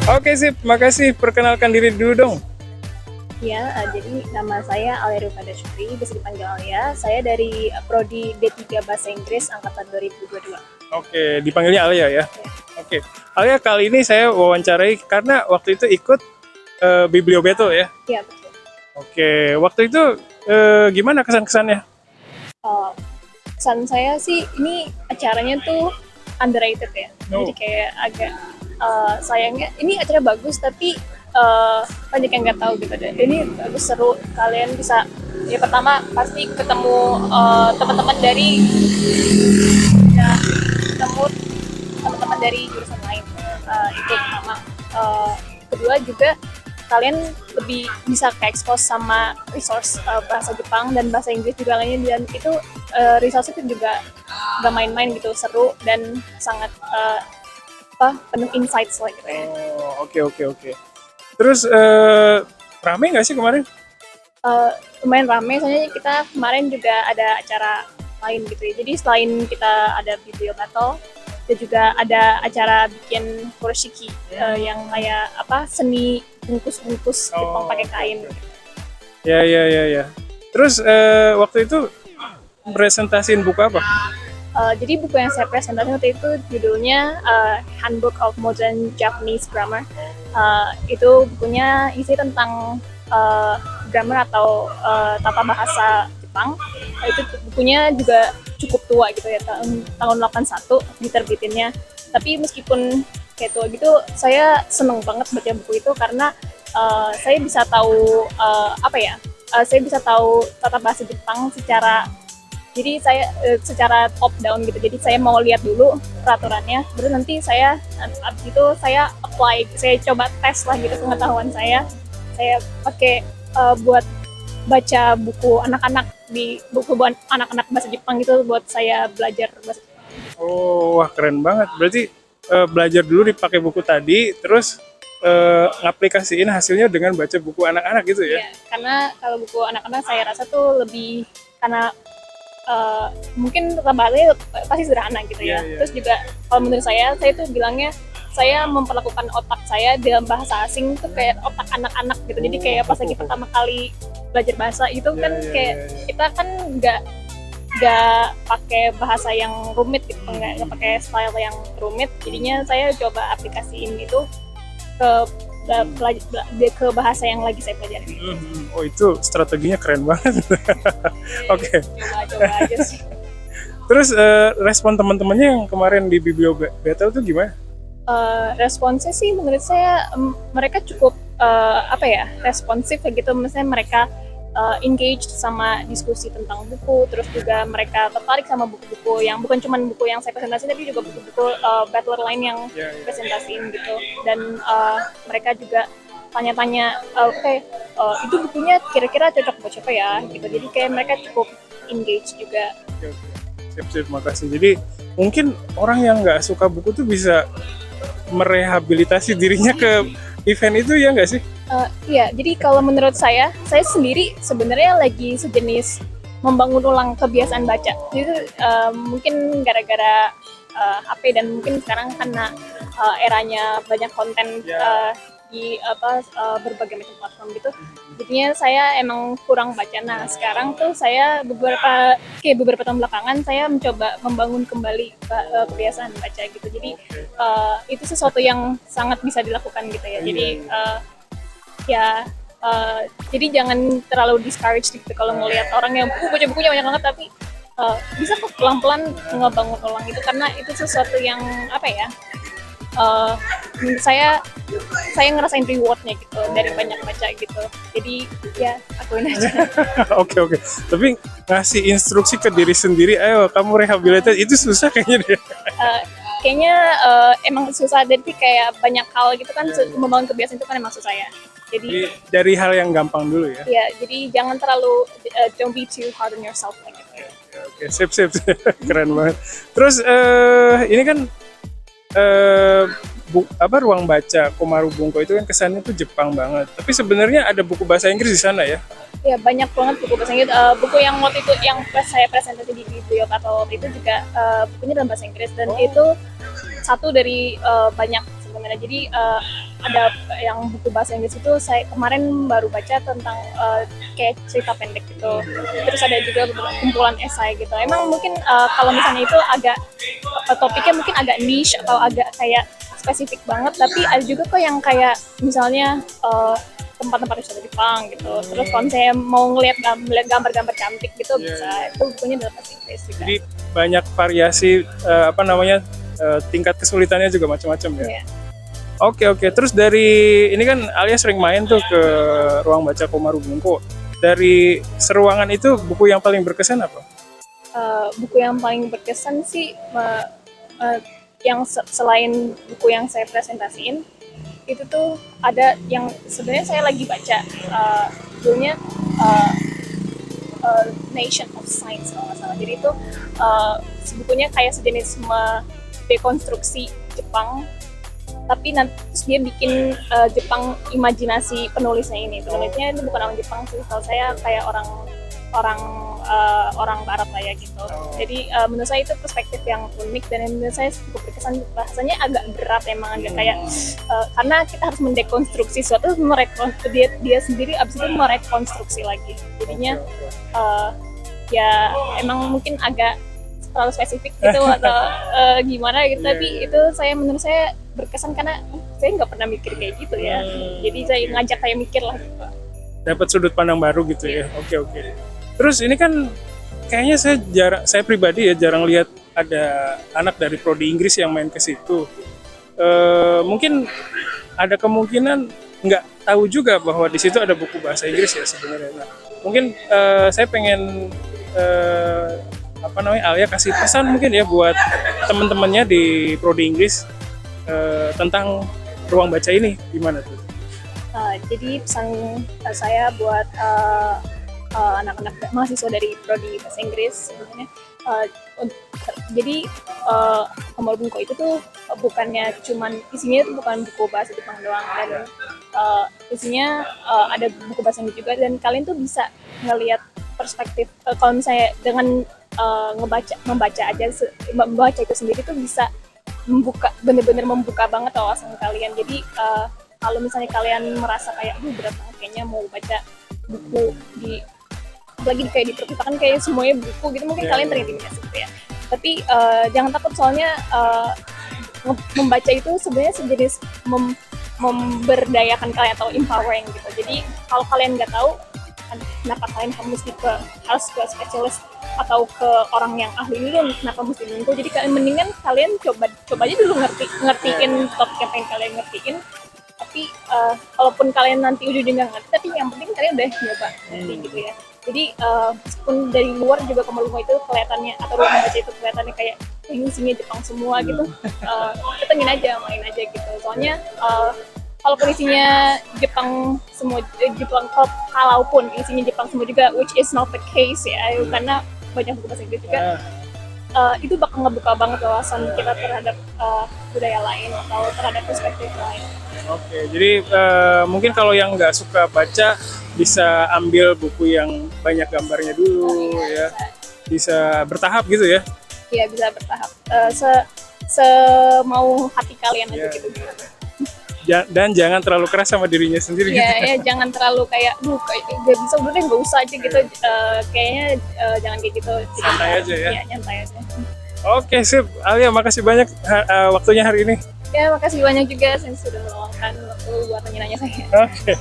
Oke sip, makasih. Perkenalkan diri dulu dong. Ya, jadi nama saya Alia Rufada Syukri, bisa dipanggil Alia. Saya dari Prodi D3 Bahasa Inggris Angkatan 2022. Oke, dipanggilnya Alia ya. Ya, Oke, Alia kali ini saya wawancarai karena waktu itu ikut Biblio Battle ya. ya betul. Oke, waktu itu gimana kesan-kesannya? Pesan saya sih, ini acaranya tuh underrated ya. No. Jadi kayak agak sayangnya, ini acara bagus tapi banyak yang nggak tahu gitu deh. Ini bagus, seru. Kalian bisa, ya pertama pasti ketemu teman-teman dari ya, ketemu teman-teman dari jurusan lain. Itu pertama. Kedua juga kalian lebih bisa ke expose sama resource bahasa Jepang dan bahasa Inggris juga lainnya, dan itu resource itu juga gak main-main gitu, seru dan sangat penuh insights lah gitu ya. Oh, oke. Terus rame nggak sih kemarin? Lumayan rame, soalnya kita kemarin juga ada acara lain gitu ya. Jadi selain kita ada video battle, dan juga ada acara bikin furoshiki yang kayak seni bungkus-bungkus Jepang pakai kain. Ya. Terus waktu itu presentasiin buku apa? Jadi buku yang saya presentasikan waktu itu judulnya Handbook of Modern Japanese Grammar. Itu bukunya isi tentang grammar atau tata bahasa Jepang. Itu bukunya juga cukup tua gitu ya, tahun 81 diterbitinnya. Tapi meskipun kayak tua gitu, saya seneng banget baca buku itu karena saya bisa tahu saya bisa tahu tata bahasa Jepang secara top down gitu. Jadi saya mau lihat dulu peraturannya, baru nanti abis itu saya apply, saya coba tes lah gitu pengetahuan saya pakai buat baca buku anak-anak anak-anak bahasa Jepang gitu, buat saya belajar bahasa Jepang. Oh, wah keren banget. Berarti belajar dulu dipakai buku tadi, terus ngaplikasiin hasilnya dengan baca buku anak-anak gitu ya? Iya, karena kalau buku anak-anak saya rasa tuh lebih, karena mungkin tata bahasanya pasti sederhana gitu ya. Iya. Terus juga kalau menurut saya tuh bilangnya saya memperlakukan otak saya dalam bahasa asing tuh kayak otak anak-anak gitu. Jadi kayak pas lagi pertama kali belajar bahasa itu kan kayak kita kan nggak pakai bahasa yang rumit gitu, nggak pakai style yang rumit. Jadinya saya coba aplikasiin itu ke ke bahasa yang lagi saya pelajari. Oh, itu strateginya keren banget. Oke. Coba aja sih. Terus respon teman-temannya yang kemarin di Biblio Battle itu gimana? Responsnya sih menurut saya mereka cukup responsif gitu. Misalnya mereka engaged sama diskusi tentang buku, terus juga mereka tertarik sama buku-buku yang bukan cuma buku yang saya presentasiin, tapi juga buku-buku battler lain yang presentasiin gitu. Dan mereka juga tanya-tanya, itu bukunya kira-kira cocok buat siapa ya gitu. Jadi kayak mereka cukup engaged juga. Sip, makasih. Jadi mungkin orang yang nggak suka buku tuh bisa merehabilitasi dirinya ke event itu, ya nggak sih? Iya, jadi kalau menurut saya sendiri sebenarnya lagi sejenis membangun ulang kebiasaan baca. Jadi mungkin gara-gara HP dan mungkin sekarang karena eranya banyak konten di berbagai macam platform gitu. Jadinya saya emang kurang baca. Nah, sekarang tuh saya beberapa tahun belakangan saya mencoba membangun kembali kebiasaan baca gitu. Jadi itu sesuatu yang sangat bisa dilakukan gitu ya. Jadi jadi jangan terlalu discouraged gitu kalau ngelihat orang yang baca bukunya banyak banget, tapi bisa kok pelan-pelan ngebangun ulang itu, karena itu sesuatu yang menurut saya ngerasain rewardnya gitu dari banyak baca gitu. Jadi ya akuin aja. Oke. Tapi ngasih instruksi ke diri sendiri, ayo kamu rehabilitasi, itu susah kayaknya deh. Kayaknya emang susah, jadi kayak banyak hal gitu kan, membangun kebiasaan itu kan emang susah ya. Jadi dari hal yang gampang dulu ya. Ya, jadi jangan terlalu don't be too hard on yourself like gitu. Oke, sip. Keren banget. Terus ini kan ruang baca Komaru Bunko itu kan kesannya tuh Jepang banget. Tapi sebenarnya ada buku bahasa Inggris di sana ya? Ya, banyak banget buku bahasa Inggris. Buku yang waktu itu yang saya presentasi di video atau itu juga bukunya dalam bahasa Inggris, dan itu satu dari banyak sebenarnya. Jadi ada yang buku bahasa Inggris itu saya kemarin baru baca tentang kayak cerita pendek gitu. Terus ada juga beberapa kumpulan esai gitu. Emang mungkin kalau misalnya itu agak topiknya mungkin agak niche atau agak kayak spesifik banget, tapi ada juga kok yang kayak misalnya tempat-tempat wisata Jepang gitu. Terus kalau saya mau ngeliat gambar-gambar cantik gitu bisa. Itu bukunya dalam bahasa Inggris juga. Jadi banyak variasi tingkat kesulitannya juga macam-macam ya. Yeah. Oke. Terus dari ini kan Alia sering main tuh ke ruang baca Komaru Bunko. Dari seruangan itu buku yang paling berkesan apa? Buku yang paling berkesan sih yang selain buku yang saya presentasiin itu tuh ada yang sebenarnya saya lagi baca judulnya Nation of Science kalau nggak salah. Jadi itu bukunya kayak sejenis dekonstruksi Jepang, tapi nanti terus dia bikin Jepang imajinasi penulisnya ini. Penulisnya itu bukan orang Jepang sih, kalau saya kayak orang Barat lah ya gitu. Jadi menurut saya itu perspektif yang unik dan menurut saya cukup berkesan. Bahasanya agak berat emang, agak kayak karena kita harus mendekonstruksi sesuatu, dia sendiri abis itu merekonstruksi lagi. Jadinya ya emang mungkin agak terlalu spesifik gitu atau gimana gitu, tapi itu menurut saya berkesan karena saya nggak pernah mikir kayak gitu ya. Jadi saya ngajak saya mikir lah gitu. Dapat sudut pandang baru gitu ya. Oke. Terus ini kan kayaknya saya pribadi ya jarang lihat ada anak dari prodi Inggris yang main ke situ. Mungkin ada kemungkinan nggak tahu juga bahwa di situ ada buku bahasa Inggris ya sebenarnya. Nah, mungkin saya pengen Alia kasih pesan mungkin ya buat teman-temannya di prodi Inggris tentang ruang baca ini gimana tuh? Jadi pesan saya buat anak-anak mahasiswa dari prodi bahasa Inggris sebenarnya, jadi Komaru Bunko itu tuh bukannya cuman isinya itu bukan buku bahasa Jepang doang, dan isinya ada buku bahasa Inggris juga, dan kalian tuh bisa ngelihat perspektif kalau misalnya dengan membaca itu sendiri tuh bisa bener-bener membuka banget wawasan kalian. Jadi kalau misalnya kalian merasa kayak berat banget kayaknya mau baca buku apalagi kayak di perpustakaan kayak semuanya buku gitu, mungkin kalian terintimidasi gitu ya. Tapi jangan takut, soalnya membaca itu sebenarnya sejenis memberdayakan kalian atau empowering gitu. Jadi kalau kalian nggak tahu kenapa kalian harus ke spesialis atau ke orang yang ahli dulu, kenapa mesti nunggu. Jadi mendingan kalian coba aja dulu ngertiin topik yang pengen kalian ngertiin. Tapi walaupun kalian nanti ujung-ujungnya nggak ngerti, tapi yang penting kalian udah nyoba ngerti gitu ya. Jadi meskipun dari luar juga Komaru Bunko itu kelihatannya, atau ruang baca itu kelihatannya kayak ini isinya Jepang semua gitu, main aja gitu. Soalnya kalaupun isinya Jepang semua, kalaupun isinya Jepang semua juga, which is not the case ya, karena banyak buku bahasa Inggris juga, itu bakal ngebuka banget wawasan kita terhadap budaya lain atau terhadap perspektif lain. Oke, jadi mungkin kalau yang nggak suka baca bisa ambil buku yang banyak gambarnya dulu ya, bisa bertahap gitu ya? Iya, bisa bertahap, semau hati kalian aja gitu. Dan jangan terlalu keras sama dirinya sendiri. Ya, jangan terlalu kayak gak bisa, udah deh nggak usah aja gitu. Kayaknya jangan kayak gitu. Santai aja ya? Iya, nyantai aja. Oke, sip. Alia, makasih banyak waktunya hari ini. Ya, makasih banyak juga saya sudah meluangkan waktu buat nanya-nanya saya. Oke.